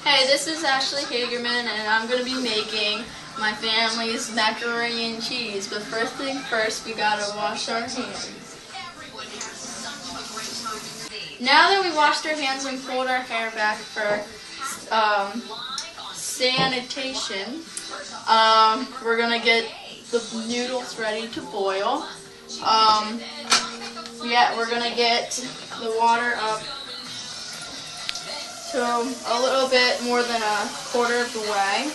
Hey, this is Ashley Hagerman, and I'm going to be making my family's macaroni and cheese. But first thing first, we got to wash our hands. Now that we washed our hands and pulled our hair back for sanitation, we're going to get the noodles ready to boil. We're going to get the water up to a little bit more than a quarter of the way.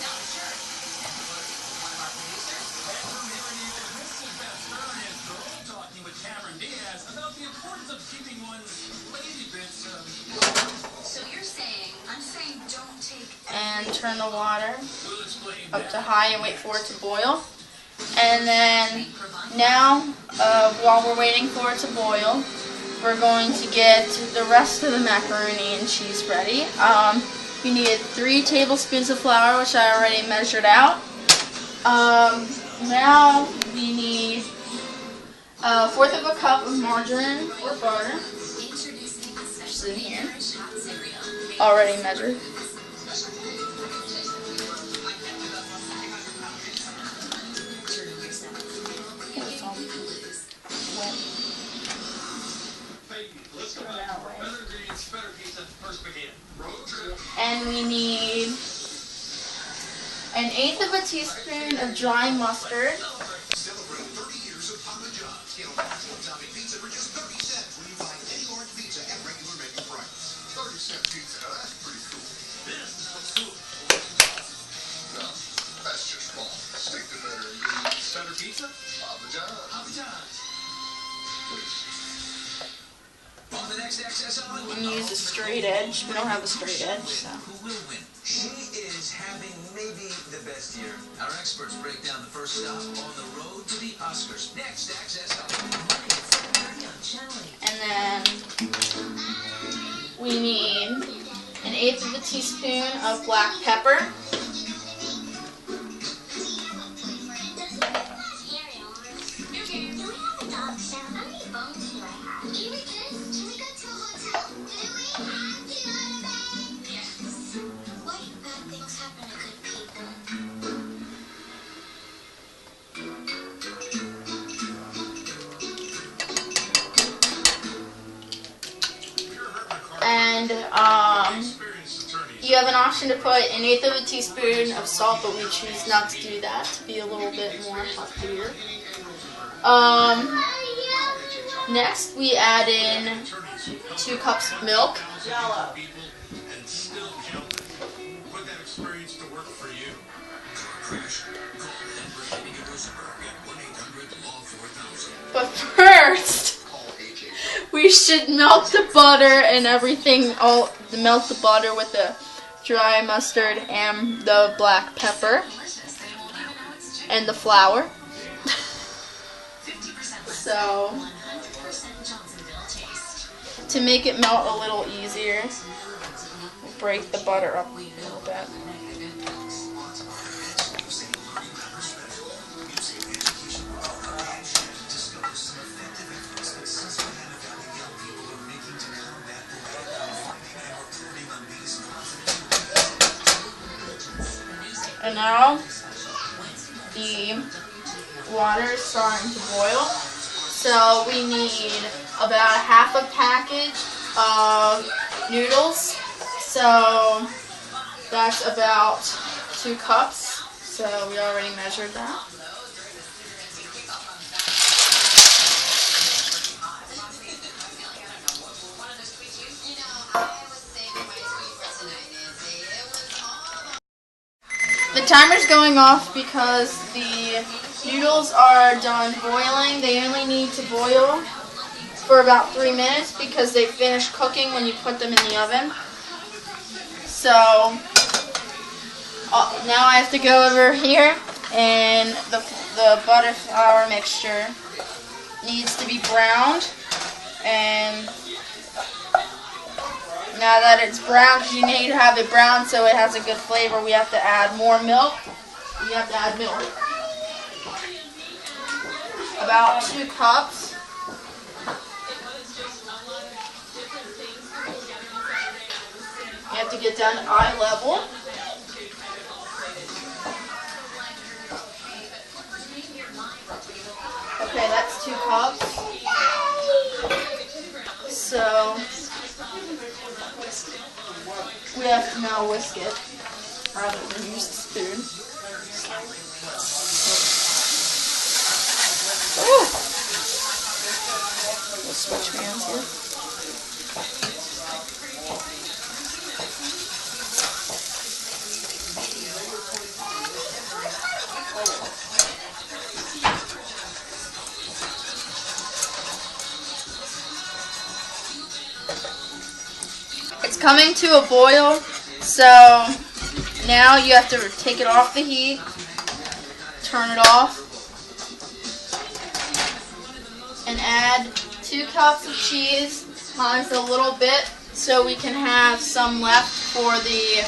And turn the water up to high and wait for it to boil. And then now, while we're waiting for it to boil, we're going to get the rest of the macaroni and cheese ready. You need 3 tablespoons of flour, which I already measured out. Now we need 1/4 of a cup of margarine or butter. Just in here. Already measured. And we need 1/8 of a teaspoon of dry mustard. And use a straight edge. We don't have a straight edge, so. She is having maybe the best year. Our experts break down the first stop on the road to the Oscars. Next, Access And then we need 1/8 of a teaspoon of black pepper. And you have an option to put 1/8 of a teaspoon of salt, but we choose not to do that to be a little bit more healthier. Next, we add in 2 cups of milk. But first, we should melt the butter and everything, melt the butter with the dry mustard and the black pepper and the flour. So, to make it melt a little easier, we'll break the butter up a little bit. And now the water is starting to boil. So we need about 1/2 package of noodles. So that's about 2 cups. So we already measured that. The timer's going off because the noodles are done boiling. They only need to boil for about 3 minutes because they finish cooking when you put them in the oven. So now I have to go over here, and the butter flour mixture needs to be browned. And now that it's brown, because you need to have it brown so it has a good flavor, we have to add more milk. We have to add milk. About 2 cups. You have to get down to eye level. Okay, that's 2 cups. So we have to now whisk it rather than use the spoon. Ooh. We'll switch hands here. It's coming to a boil, so now you have to take it off the heat, turn it off, and add 2 cups of cheese minus a little bit so we can have some left for the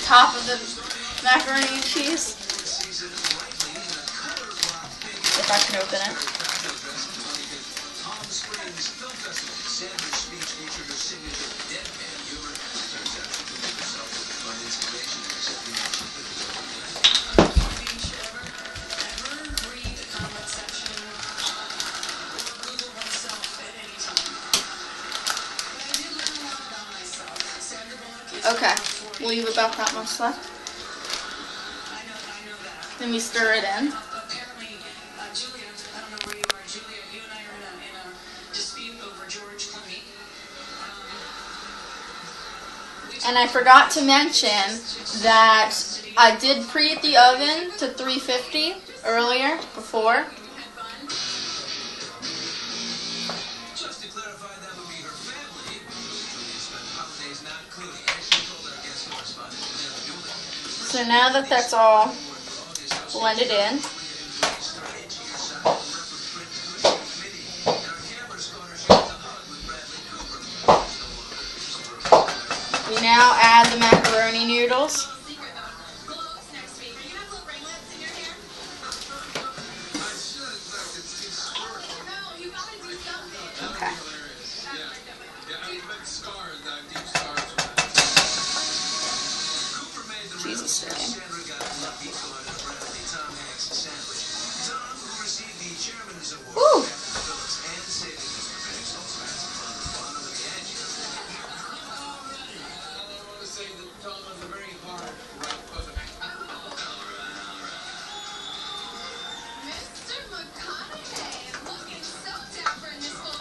top of the macaroni and cheese. If I can open it. Okay, we'll leave about that much left. Then we stir it in. And I forgot to mention that I did preheat the oven to 350 earlier, before. So now that that's all blended in, we now add the macaroni noodles. Okay. Jesus name. Woo!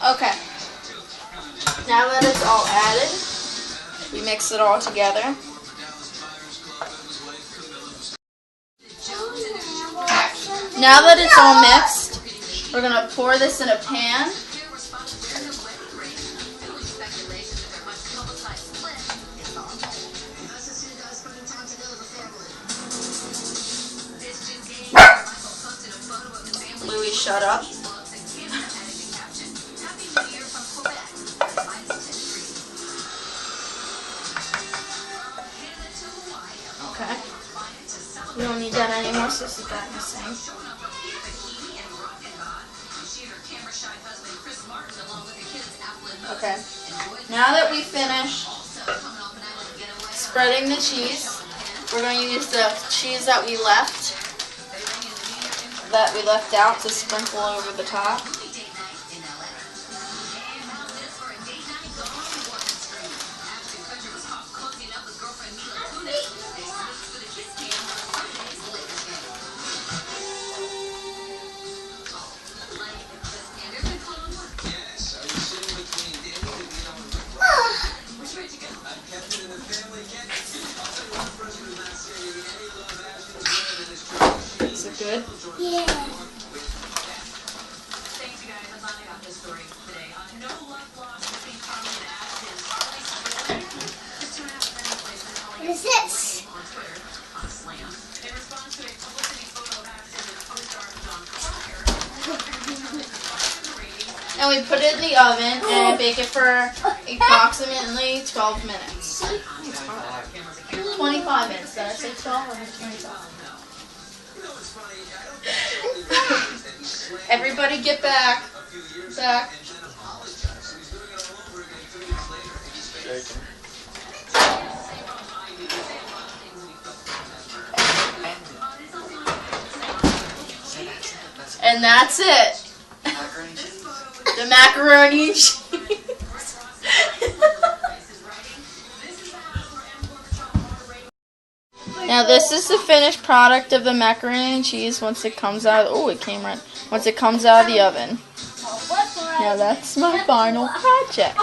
Okay. Now that it's all added, we mix it all together. Now that it's all mixed, we're going to pour this in a pan. Louis, shut up. Okay. We don't need that anymore, so sit that in the sink. Okay. Now that we've finished spreading the cheese, we're going to use the cheese that we left out to sprinkle over the top. Is it good? Yeah. Thanks, you guys. I'm glad I got this story today. No love lost between Carly and Ashton. Carly just 2.5 minutes later, What is this? on Twitter on Slam. In response to a publicity photo of Ashton with co-star John Cryer. And we put it in the oven and bake it for approximately 12 minutes. 25 minutes. Did I say 12 or 25? Everybody get back. Back. And that's it. Macaroni and cheese. The macaroni and cheese. Now this is the finished product of the macaroni and cheese once it comes out. Oh, it came right. Once it comes out of the oven. Now that's my final project.